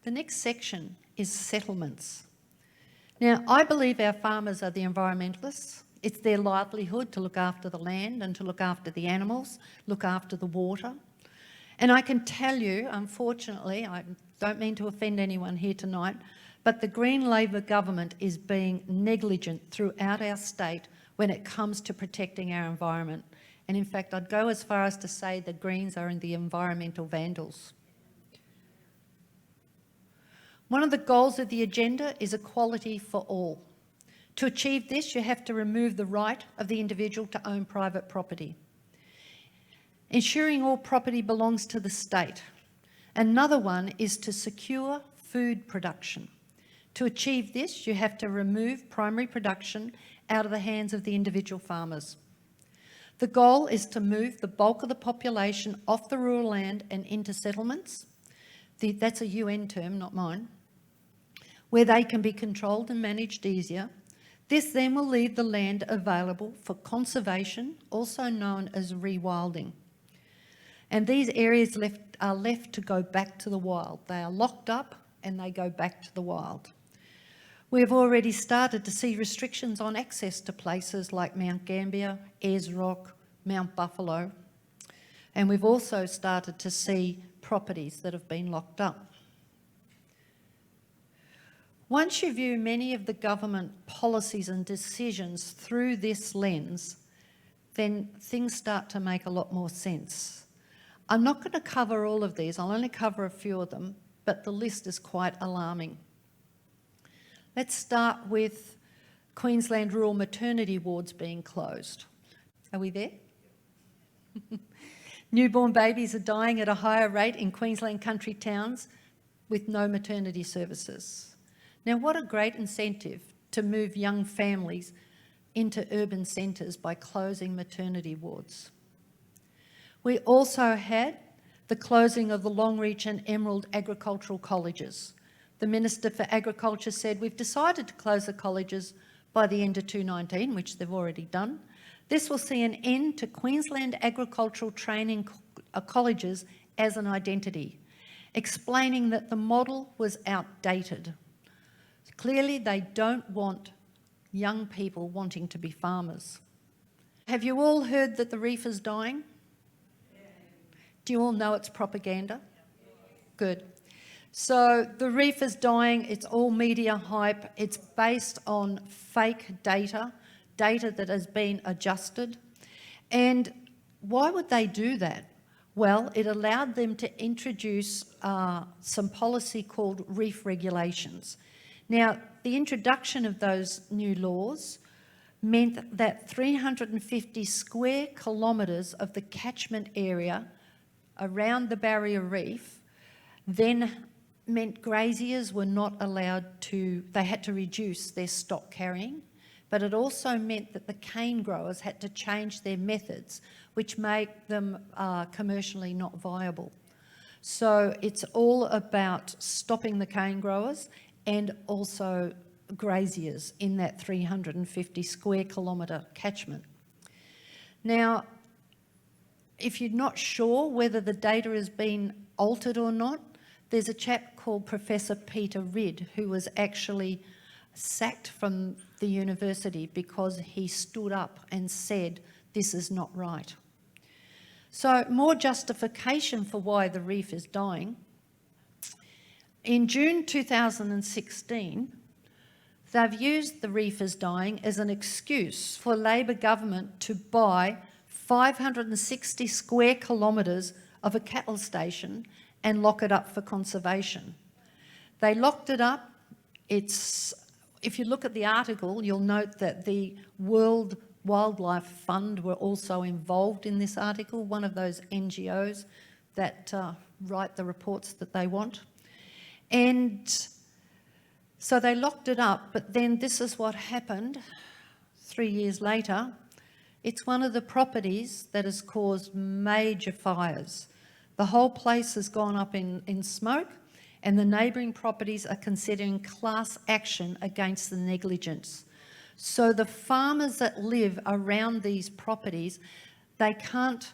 The next section is settlements. Now, I believe our farmers are the environmentalists. It's their livelihood to look after the land and to look after the animals, look after the water. And I can tell you, unfortunately, I don't mean to offend anyone here tonight, but the Green Labor government is being negligent throughout our state when it comes to protecting our environment. And in fact, I'd go as far as to say the Greens are in the environmental vandals. One of the goals of the agenda is equality for all. To achieve this, you have to remove the right of the individual to own private property. Ensuring all property belongs to the state. Another one is to secure food production. To achieve this, you have to remove primary production out of the hands of the individual farmers. The goal is to move the bulk of the population off the rural land and into settlements. That's a UN term, not mine, where they can be controlled and managed easier. This then will leave the land available for conservation, also known as rewilding. And these areas are left to go back to the wild. They are locked up and they go back to the wild. We've already started to see restrictions on access to places like Mount Gambier, Ayers Rock, Mount Buffalo. And we've also started to see properties that have been locked up. Once you view many of the government policies and decisions through this lens, then things start to make a lot more sense. I'm not going to cover all of these, I'll only cover a few of them, but the list is quite alarming. Let's start with Queensland rural maternity wards being closed. Are we there? Newborn babies are dying at a higher rate in Queensland country towns with no maternity services. Now, what a great incentive to move young families into urban centres by closing maternity wards. We also had the closing of the Longreach and Emerald agricultural colleges. The Minister for Agriculture said, we've decided to close the colleges by the end of 2019, which they've already done. This will see an end to Queensland agricultural training colleges as an identity, explaining that the model was outdated. Clearly, they don't want young people wanting to be farmers. Have you all heard that the reef is dying? Do you all know it's propaganda? Good. So the reef is dying, it's all media hype, it's based on fake data that has been adjusted. And why would they do that? Well, it allowed them to introduce some policy called reef regulations. Now, the introduction of those new laws meant that 350 square kilometres of the catchment area around the barrier reef then meant graziers were not allowed to, they had to reduce their stock carrying, but it also meant that the cane growers had to change their methods, which make them commercially not viable. So it's all about stopping the cane growers and also graziers in that 350 square kilometre catchment. Now, if you're not sure whether the data has been altered or not, there's a chap called Professor Peter Ridd who was actually sacked from the university because he stood up and said, this is not right. So more justification for why the reef is dying. In June 2016, they've used the reef is dying as an excuse for Labor government to buy 560 square kilometres of a cattle station and lock it up for conservation. They locked it up. If you look at the article, you'll note that the World Wildlife Fund were also involved in this article, one of those NGOs that write the reports that they want. And so they locked it up, but then this is what happened 3 years later. It's one of the properties that has caused major fires. The whole place has gone up in smoke, and the neighbouring properties are considering class action against the negligence. So the farmers that live around these properties, they can't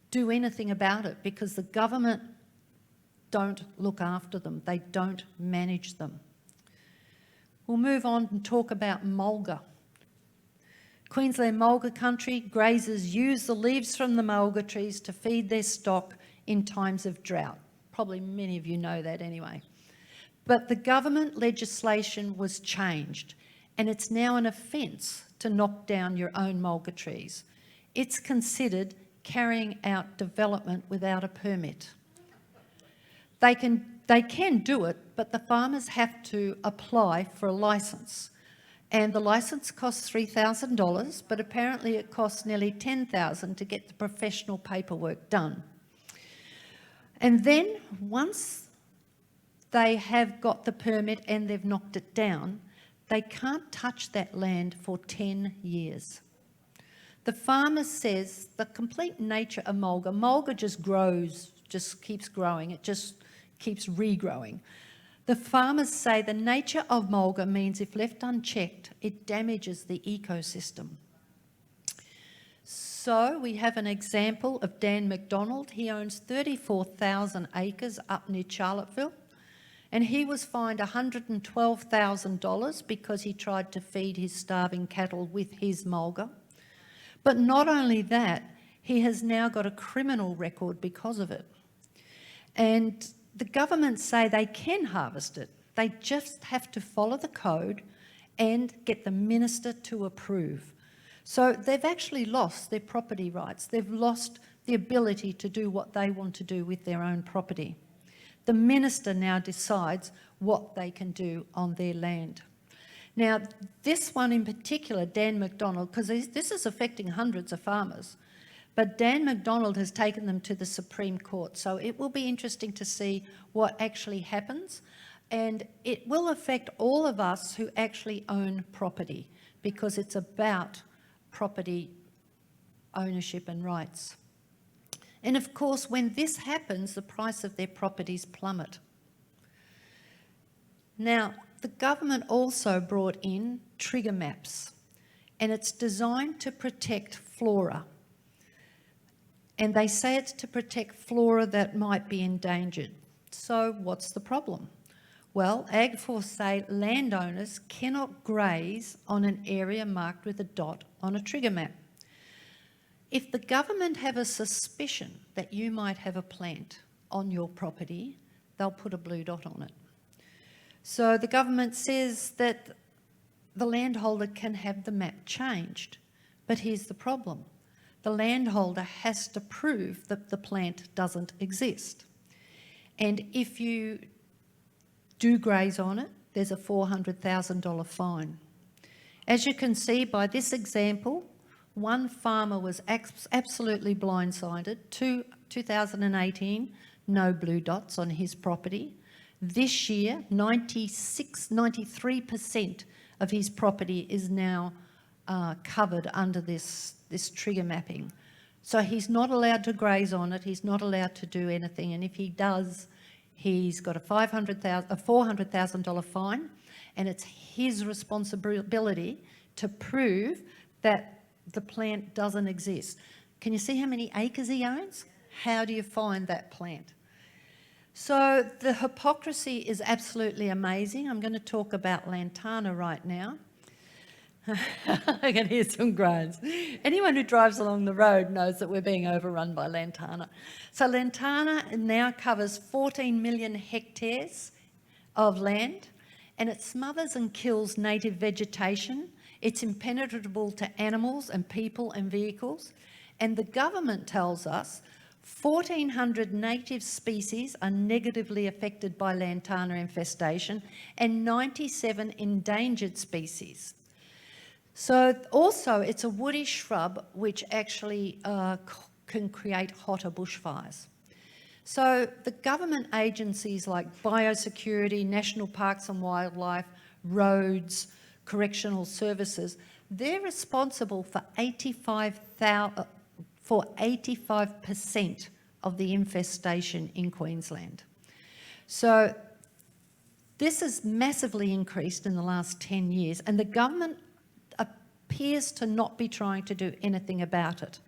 do anything about it because the government don't look after them. They don't manage them. We'll move on and talk about mulga. Queensland mulga country, grazers use the leaves from the mulga trees to feed their stock in times of drought. Probably many of you know that anyway. But the government legislation was changed, and it's now an offence to knock down your own mulga trees. It's considered carrying out development without a permit. They can do it, but the farmers have to apply for a licence. And the licence costs $3,000, but apparently it costs nearly $10,000 to get the professional paperwork done. And then once they have got the permit and they've knocked it down, they can't touch that land for 10 years. The farmer says the complete nature of mulga just grows, just keeps growing, it just keeps regrowing. The farmers say the nature of mulga means if left unchecked, it damages the ecosystem. So we have an example of Dan McDonald. He owns 34,000 acres up near Charlottesville, and he was fined $112,000 because he tried to feed his starving cattle with his mulga. But not only that, he has now got a criminal record because of it. And the government say they can harvest it. They just have to follow the code and get the minister to approve. So they've actually lost their property rights. They've lost the ability to do what they want to do with their own property. The minister now decides what they can do on their land. Now, this one in particular, Dan McDonald, because this is affecting hundreds of farmers, but Dan McDonald has taken them to the Supreme Court. So it will be interesting to see what actually happens. And it will affect all of us who actually own property, because it's about property ownership and rights. And of course, when this happens, the price of their properties plummet. Now, the government also brought in trigger maps, and it's designed to protect flora. And they say it's to protect flora that might be endangered. So what's the problem? Well, AgForce say landowners cannot graze on an area marked with a dot on a trigger map. If the government have a suspicion that you might have a plant on your property, they'll put a blue dot on it. So the government says that the landholder can have the map changed. But here's the problem. The landholder has to prove that the plant doesn't exist. And if you do graze on it, there's a $400,000 fine. As you can see by this example, one farmer was absolutely blindsided. 2018, no blue dots on his property. This year, 93% of his property is now covered under this trigger mapping. So he's not allowed to graze on it, he's not allowed to do anything, and if he does, he's got a $400,000 fine, and it's his responsibility to prove that the plant doesn't exist. Can you see how many acres he owns? How do you find that plant? So the hypocrisy is absolutely amazing. I'm going to talk about Lantana right now. I can hear some groans. Anyone who drives along the road knows that we're being overrun by Lantana. So Lantana now covers 14 million hectares of land, and it smothers and kills native vegetation. It's impenetrable to animals and people and vehicles. And the government tells us 1,400 native species are negatively affected by Lantana infestation and 97 endangered species. So also it's a woody shrub which actually can create hotter bushfires. So the government agencies like biosecurity, national parks and wildlife, roads, correctional services, they're responsible for 85% of the infestation in Queensland. So this has massively increased in the last 10 years, and the government appears to not be trying to do anything about it.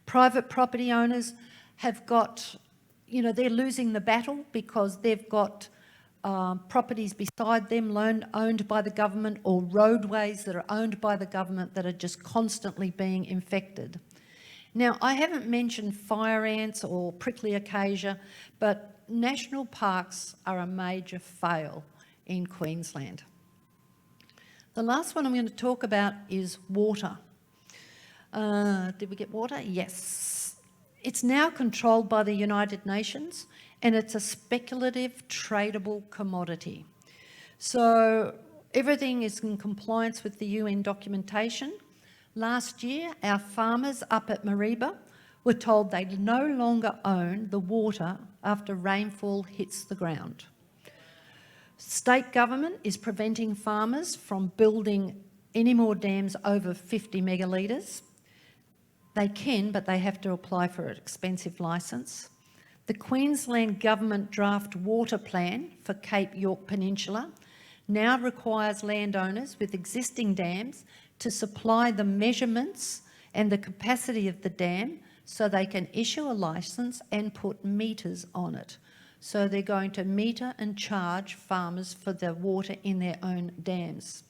Private property owners have got you know, they're losing the battle because they've got properties beside them owned by the government, or roadways that are owned by the government that are just constantly being infected. Now, I haven't mentioned fire ants or prickly acacia, but national parks are a major fail in Queensland. The last one I'm going to talk about is water. Did we get water? Yes. It's now controlled by the United Nations, and it's a speculative, tradable commodity. So everything is in compliance with the UN documentation. Last year, our farmers up at Mariba were told they no longer own the water after rainfall hits the ground. State government is preventing farmers from building any more dams over 50 megalitres. They can, but they have to apply for an expensive licence. The Queensland Government draft water plan for Cape York Peninsula now requires landowners with existing dams to supply the measurements and the capacity of the dam so they can issue a licence and put meters on it. So they're going to meter and charge farmers for the water in their own dams.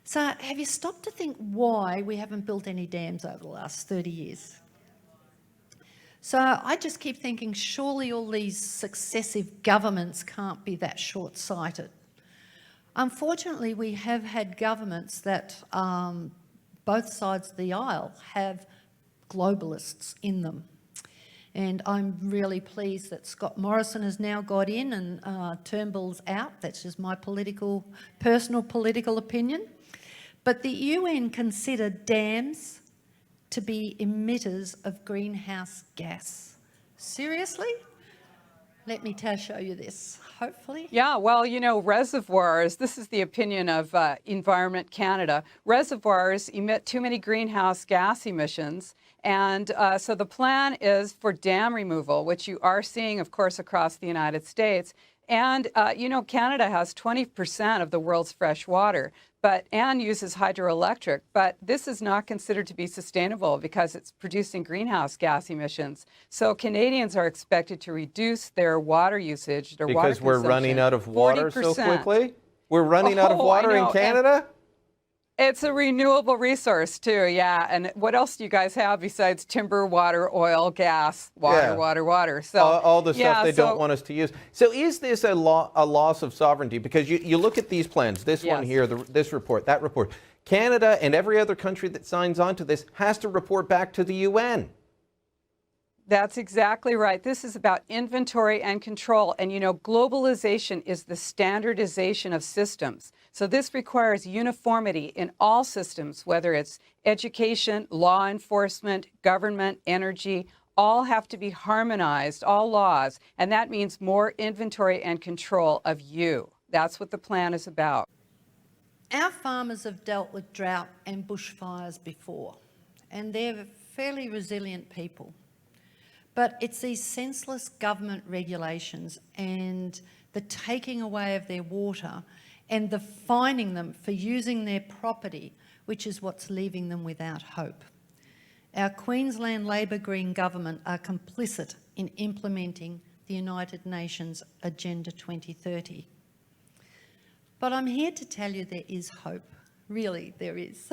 So have you stopped to think why we haven't built any dams over the last 30 years? So I just keep thinking, surely all these successive governments can't be that short-sighted. Unfortunately, we have had governments that both sides of the aisle have globalists in them. And I'm really pleased that Scott Morrison has now got in and Turnbull's out. That's just my personal political opinion. But the UN considered dams to be emitters of greenhouse gas. Seriously? Let me show you this, hopefully. Yeah, well, you know, reservoirs, this is the opinion of Environment Canada. Reservoirs emit too many greenhouse gas emissions. And so the plan is for dam removal, which you are seeing, of course, across the United States. And, you know, Canada has 20% of the world's fresh water, and uses hydroelectric. But this is not considered to be sustainable because it's producing greenhouse gas emissions. So Canadians are expected to reduce their water usage, their water consumption. Because we're running out of water 40%. so quickly? We're running out of water in Canada? It's a renewable resource too, yeah. And what else do you guys have besides timber, water, oil, gas, water? So all the stuff they don't want us to use. So is this a loss of sovereignty? Because you look at these plans, this one here, this report, that report. Canada and every other country that signs on to this has to report back to the UN. That's exactly right. This is about inventory and control. And, you know, globalization is the standardization of systems. So this requires uniformity in all systems, whether it's education, law enforcement, government, energy, all have to be harmonized, all laws. And that means more inventory and control of you. That's what the plan is about. Our farmers have dealt with drought and bushfires before, and they're fairly resilient people. But it's these senseless government regulations and the taking away of their water and the fining them for using their property, which is what's leaving them without hope. Our Queensland Labor Green government are complicit in implementing the United Nations Agenda 2030. But I'm here to tell you there is hope. Really, there is.